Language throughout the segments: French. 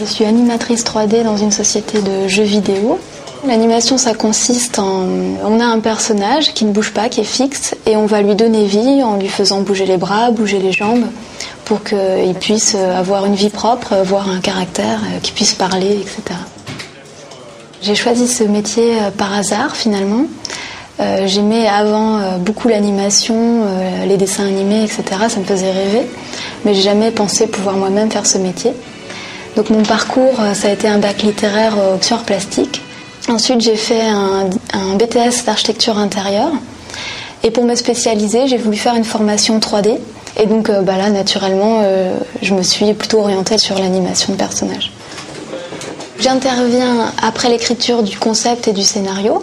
Je suis animatrice 3D dans une société de jeux vidéo. L'animation, ça consiste en... On a un personnage qui ne bouge pas, qui est fixe, et on va lui donner vie en lui faisant bouger les bras, bouger les jambes, pour qu'il puisse avoir une vie propre, avoir un caractère, qu'il puisse parler, etc. J'ai choisi ce métier par hasard, finalement. J'aimais avant beaucoup l'animation, les dessins animés, etc. Ça me faisait rêver, mais j'ai jamais pensé pouvoir moi-même faire ce métier. Donc mon parcours, ça a été un bac littéraire option arts plastiques. Ensuite, j'ai fait un BTS d'architecture intérieure. Et pour me spécialiser, j'ai voulu faire une formation 3D. Et donc là, naturellement, je me suis plutôt orientée sur l'animation de personnages. J'interviens après l'écriture du concept et du scénario.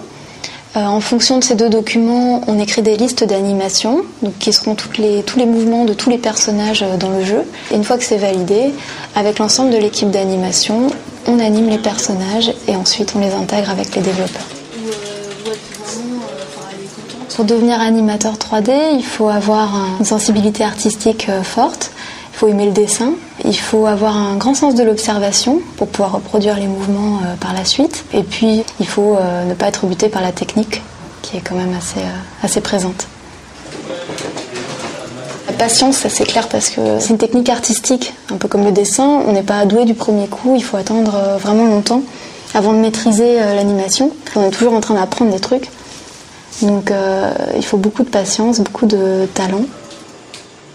En fonction de ces deux documents, on écrit des listes d'animation, donc qui seront tous les mouvements de tous les personnages dans le jeu. Et une fois que c'est validé, avec l'ensemble de l'équipe d'animation, on anime les personnages et ensuite on les intègre avec les développeurs. Pour devenir animateur 3D, il faut avoir une sensibilité artistique forte. Il faut aimer le dessin, il faut avoir un grand sens de l'observation pour pouvoir reproduire les mouvements par la suite. Et puis, il faut ne pas être buté par la technique, qui est quand même assez présente. La patience, ça c'est clair, parce que c'est une technique artistique, un peu comme le dessin. On n'est pas doué du premier coup, il faut attendre vraiment longtemps avant de maîtriser l'animation. On est toujours en train d'apprendre des trucs. Donc, il faut beaucoup de patience, beaucoup de talent.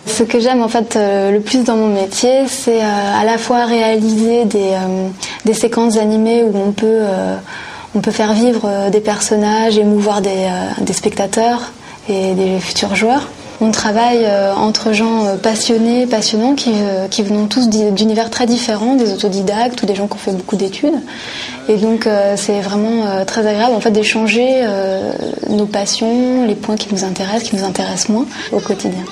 Ce que j'aime en fait le plus dans mon métier, c'est à la fois réaliser des séquences animées où on peut faire vivre des personnages, émouvoir des spectateurs et des futurs joueurs. On travaille entre gens passionnants qui venons tous d'univers très différents, des autodidactes ou des gens qui ont fait beaucoup d'études. Et donc c'est vraiment très agréable en fait d'échanger nos passions, les points qui nous intéressent moins au quotidien.